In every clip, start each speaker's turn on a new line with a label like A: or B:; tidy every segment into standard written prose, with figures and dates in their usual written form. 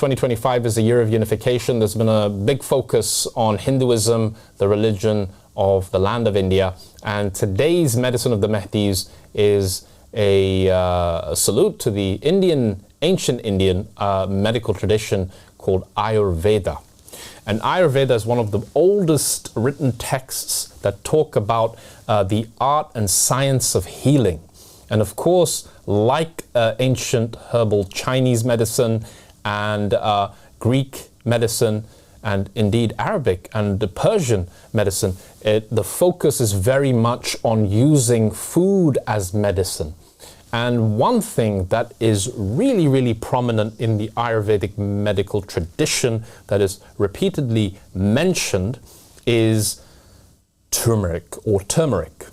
A: 2025 is a year of unification. There's been a big focus on Hinduism, the religion of the land of India. And today's medicine of the Mahdis is a salute to the ancient Indian medical tradition called Ayurveda. And Ayurveda is one of the oldest written texts that talk about the art and science of healing. And of course, like ancient herbal Chinese medicine and Greek medicine, and indeed Arabic and Persian medicine, the focus is very much on using food as medicine. And one thing that is really, really prominent in the Ayurvedic medical tradition that is repeatedly mentioned is turmeric or turmeric.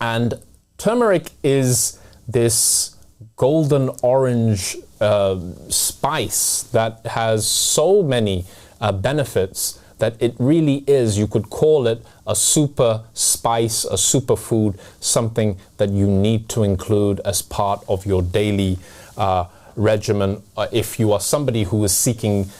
A: And turmeric is this golden orange spice that has so many benefits that it really is, you could call it a super spice, a superfood, something that you need to include as part of your daily regimen if you are somebody who is seeking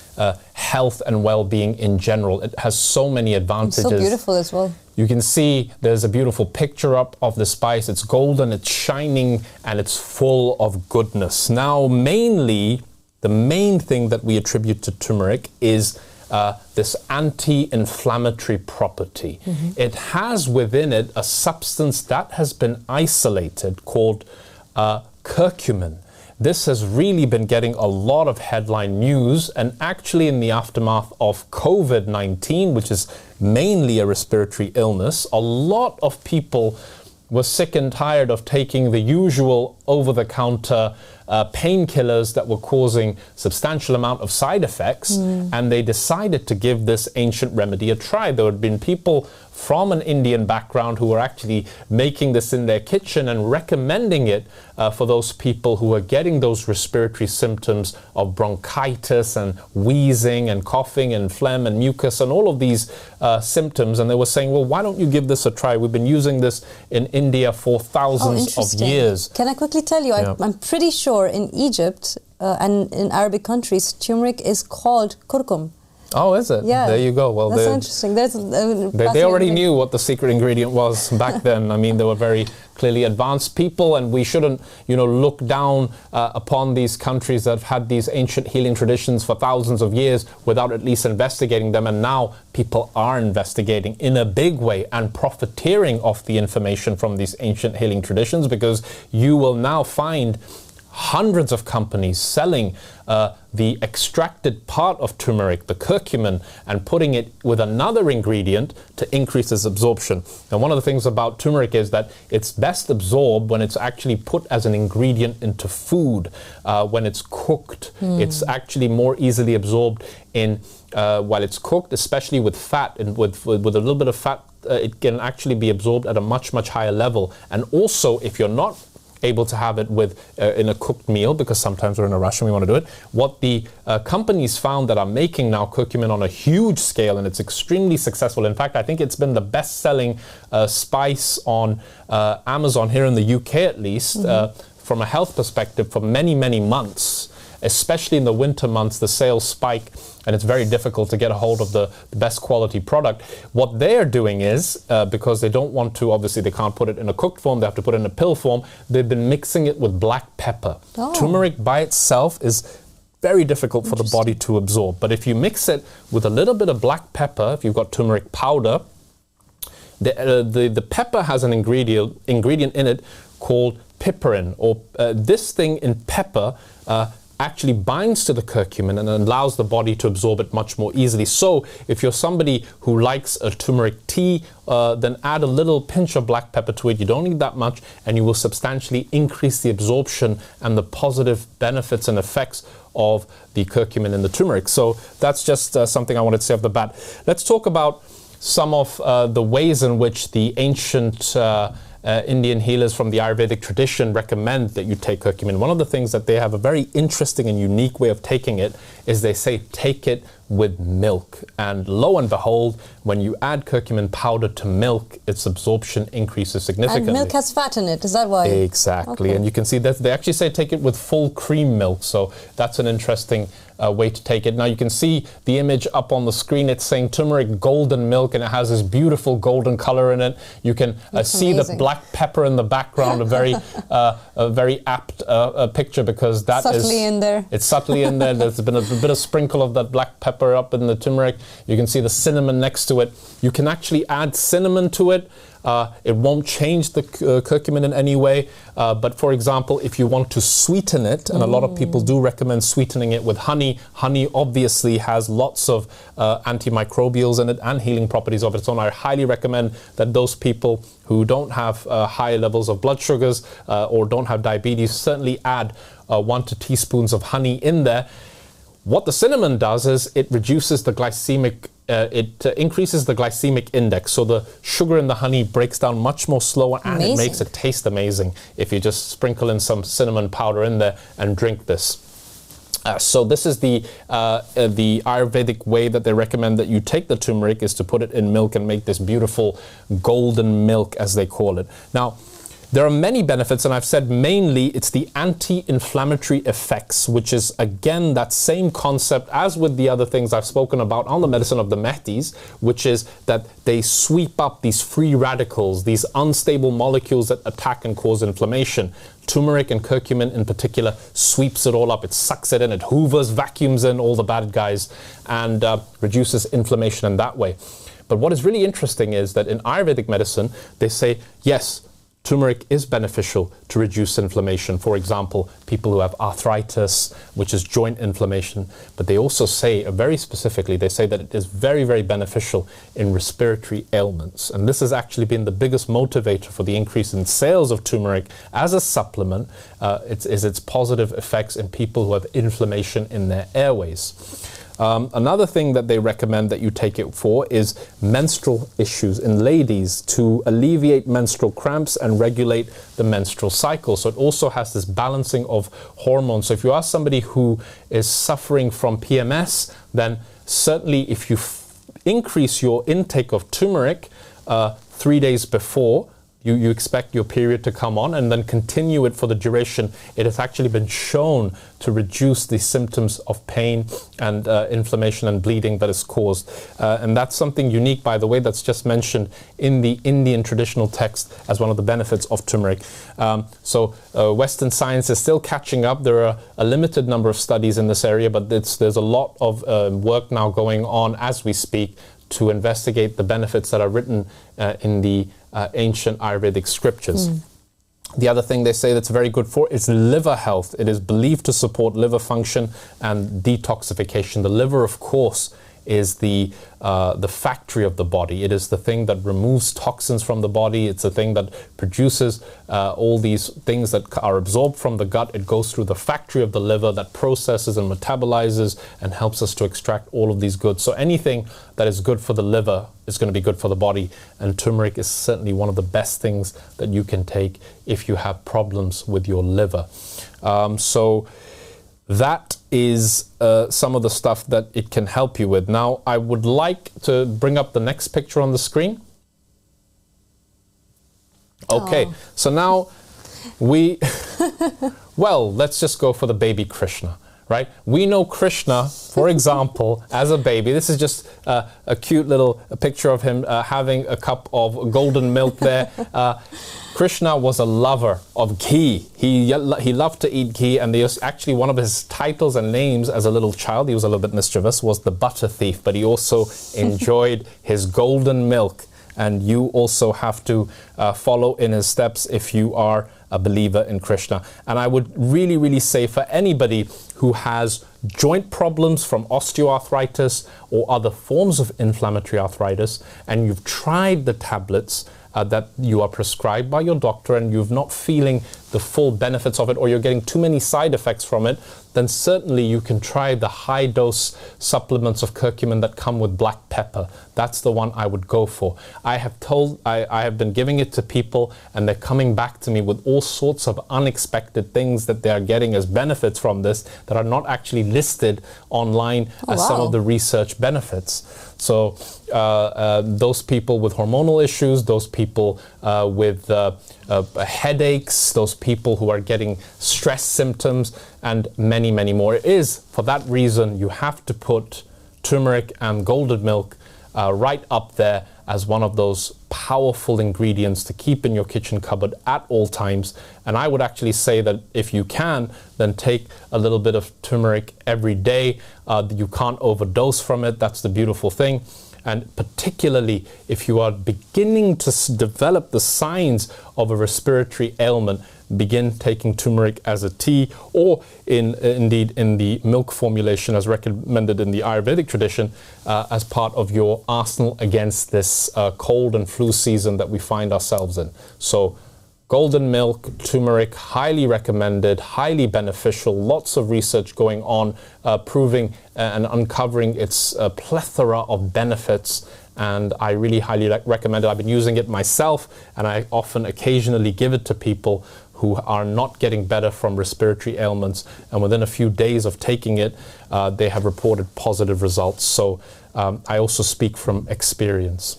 A: health and well-being in general. It has so many advantages.
B: It's so beautiful as well.
A: You can see there's a beautiful picture up of the spice. It's golden, it's shining, and it's full of goodness. Now, mainly, the main thing that we attribute to turmeric is this anti-inflammatory property. It has within it a substance that has been isolated called curcumin. This has really been getting a lot of headline news, and actually in the aftermath of COVID-19, which is mainly a respiratory illness, a lot of people were sick and tired of taking the usual over-the-counter painkillers that were causing substantial amount of side effects, and they decided to give this ancient remedy a try. There had been people from an Indian background who were actually making this in their kitchen and recommending it for those people who were getting those respiratory symptoms of bronchitis and wheezing and coughing and phlegm and mucus and all of these symptoms. And they were saying, well, why don't you give this a try? We've been using this in India for thousands of years.
B: Can I quickly tell you, I'm pretty sure in Egypt and in Arabic countries, turmeric is called kurkum.
A: Oh, is it?
B: Yeah.
A: There you go. Well,
B: that's interesting.
A: They already knew what the secret ingredient was back then. I mean, they were very clearly advanced people, and we shouldn't, look down upon these countries that have had these ancient healing traditions for thousands of years without at least investigating them. And now people are investigating in a big way and profiteering off the information from these ancient healing traditions, because you will now find hundreds of companies selling the extracted part of turmeric, the curcumin, and putting it with another ingredient to increase its absorption. And one of the things about turmeric is that it's best absorbed when it's actually put as an ingredient into food. When it's cooked, it's actually more easily absorbed while it's cooked, especially with fat. And with a little bit of fat, it can actually be absorbed at a much, much higher level. And also, if you're not able to have it in a cooked meal, because sometimes we're in a rush and we want to do it. What the companies found that are making now curcumin on a huge scale, and it's extremely successful. In fact, I think it's been the best-selling spice on Amazon here in the UK, at least, from a health perspective, for many, many months. Especially in the winter months, the sales spike, and it's very difficult to get a hold of the best quality product. What they're doing is, because they don't want to, obviously they can't put it in a cooked form, they have to put it in a pill form, they've been mixing it with black pepper. Turmeric by itself is very difficult for the body to absorb. But if you mix it with a little bit of black pepper, if you've got turmeric powder, the pepper has an ingredient in it called piperin, or this thing in pepper actually binds to the curcumin and allows the body to absorb it much more easily. So if you're somebody who likes a turmeric tea, then add a little pinch of black pepper to it. You don't need that much, and you will substantially increase the absorption and the positive benefits and effects of the curcumin in the turmeric. So that's just something I wanted to say off the bat. Let's talk about some of the ways in which the ancient Indian healers from the Ayurvedic tradition recommend that you take curcumin. One of the things that they have a very interesting and unique way of taking it is they say take it with milk. And lo and behold, when you add curcumin powder to milk, its absorption increases significantly.
B: And milk has fat in it, is that why?
A: Exactly. Okay. And you can see that they actually say take it with full cream milk. So that's an interesting way to take it. Now you can see the image up on the screen. It's saying turmeric golden milk, and it has this beautiful golden color in it. You can see the black pepper in the background, a very apt picture, because that
B: subtly in there.
A: It's subtly in there. There's been a bit of sprinkle of that black pepper up in the turmeric. You can see the cinnamon next to it. You can actually add cinnamon to it. It won't change the curcumin in any way, but for example, if you want to sweeten it, and a lot of people do recommend sweetening it with honey. Honey obviously has lots of antimicrobials in it and healing properties of its own. I highly recommend that those people who don't have high levels of blood sugars or don't have diabetes certainly add 1 to 2 teaspoons of honey in there. What the cinnamon does is it reduces the glycemic, it increases the glycemic index. So the sugar in the honey breaks down much more slower, and it makes it taste amazing if you just sprinkle in some cinnamon powder in there and drink this. So this is the Ayurvedic way that they recommend that you take the turmeric, is to put it in milk and make this beautiful golden milk, as they call it. Now, there are many benefits, and I've said mainly it's the anti-inflammatory effects, which is, again, that same concept as with the other things I've spoken about on the medicine of the Mahdis, which is that they sweep up these free radicals, these unstable molecules that attack and cause inflammation. Turmeric and curcumin in particular sweeps it all up. It sucks it in, it hoovers, vacuums in all the bad guys, and reduces inflammation in that way. But what is really interesting is that in Ayurvedic medicine, they say, yes, turmeric is beneficial to reduce inflammation. For example, people who have arthritis, which is joint inflammation. But they also say, very specifically, they say that it is very, very beneficial in respiratory ailments. And this has actually been the biggest motivator for the increase in sales of turmeric as a supplement, is its positive effects in people who have inflammation in their airways. Another thing that they recommend that you take it for is menstrual issues in ladies, to alleviate menstrual cramps and regulate the menstrual cycle. So it also has this balancing of hormones. So if you are somebody who is suffering from PMS, then certainly if you increase your intake of turmeric 3 days before, you expect your period to come on, and then continue it for the duration. It has actually been shown to reduce the symptoms of pain and inflammation and bleeding that is caused. And that's something unique, by the way, that's just mentioned in the Indian traditional text as one of the benefits of turmeric. So Western science is still catching up. There are a limited number of studies in this area, but there's a lot of work now going on as we speak to investigate the benefits that are written in the ancient Ayurvedic scriptures. The other thing they say that's very good for is liver health. It is believed to support liver function and detoxification. The liver, of course, is the factory of the body. It is the thing that removes toxins from the body. It's the thing that produces all these things that are absorbed from the gut. It goes through the factory of the liver that processes and metabolizes and helps us to extract all of these goods. So anything that is good for the liver is going to be good for the body, and turmeric is certainly one of the best things that you can take if you have problems with your liver. So that is some of the stuff that it can help you with. Now, I would like to bring up the next picture on the screen. Okay, so now well, let's just go for the baby Krishna, right? We know Krishna, for example, as a baby. This is just a cute little picture of him having a cup of golden milk there. Krishna was a lover of ghee. He loved to eat ghee, and there's actually one of his titles and names as a little child, he was a little bit mischievous, was the butter thief, but he also enjoyed his golden milk. And you also have to follow in his steps if you are a believer in Krishna. And I would really, really say for anybody who has joint problems from osteoarthritis or other forms of inflammatory arthritis, and you've tried the tablets that you are prescribed by your doctor and you're not feeling the full benefits of it, or you're getting too many side effects from it, then certainly you can try the high dose supplements of curcumin that come with black pepper. That's the one I would go for. I have been giving it to people, and they're coming back to me with all sorts of unexpected things that they are getting as benefits from this that are not actually listed online as some of the research benefits. So those people with hormonal issues, those people with headaches, those people who are getting stress symptoms, and many, many more. It is, for that reason, you have to put turmeric and golden milk right up there as one of those powerful ingredients to keep in your kitchen cupboard at all times. And I would actually say that if you can, then take a little bit of turmeric every day. You can't overdose from it. That's the beautiful thing. And particularly if you are beginning to develop the signs of a respiratory ailment, begin taking turmeric as a tea, or indeed in the milk formulation as recommended in the Ayurvedic tradition, as part of your arsenal against this cold and flu season that we find ourselves in. So golden milk, turmeric, highly recommended, highly beneficial, lots of research going on, proving and uncovering its plethora of benefits. And I really highly recommend it. I've been using it myself, and I often occasionally give it to people who are not getting better from respiratory ailments. And within a few days of taking it, they have reported positive results. So I also speak from experience.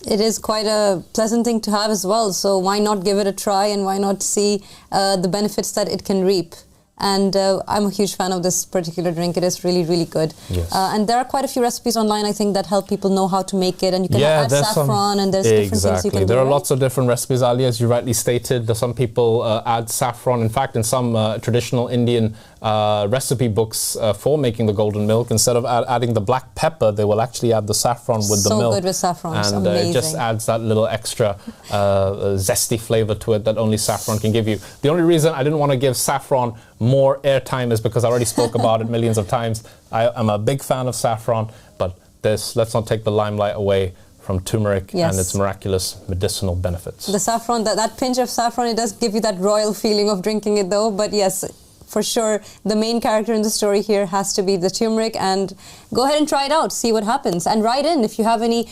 B: It is quite a pleasant thing to have as well, so why not give it a try, and why not see the benefits that it can reap? And I'm a huge fan of this particular drink. It is really, really good.
A: Yes.
B: And there are quite a few recipes online, I think, that help people know how to make it. And you can add saffron, and there's different things you can do.
A: There are lots of different recipes, Ali, as you rightly stated. Some people add saffron. In fact, in some traditional Indian recipe books for making the golden milk, instead of adding the black pepper, they will actually add the saffron with the milk.
B: So good with saffron.
A: And it just adds that little extra zesty flavor to it that only saffron can give you. The only reason I didn't want to give saffron more airtime is because I already spoke about it millions of times. I'm a big fan of saffron, but let's not take the limelight away from turmeric and its miraculous medicinal benefits.
B: The saffron, that pinch of saffron, it does give you that royal feeling of drinking it though, but yes, for sure, the main character in the story here has to be the turmeric, and go ahead and try it out, see what happens, and write in if you have any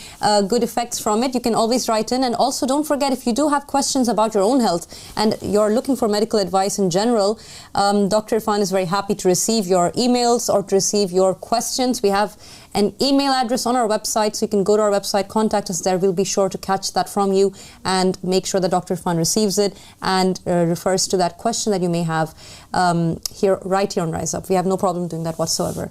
B: good effects from it. You can always write in, and also don't forget, if you do have questions about your own health and you're looking for medical advice in general, Dr. Irfan is very happy to receive your emails or to receive your questions. We have an email address on our website, so you can go to our website, contact us there. We'll be sure to catch that from you and make sure that Dr. Irfan receives it and refers to that question that you may have right here on Rise Up. We have no problem doing that whatsoever.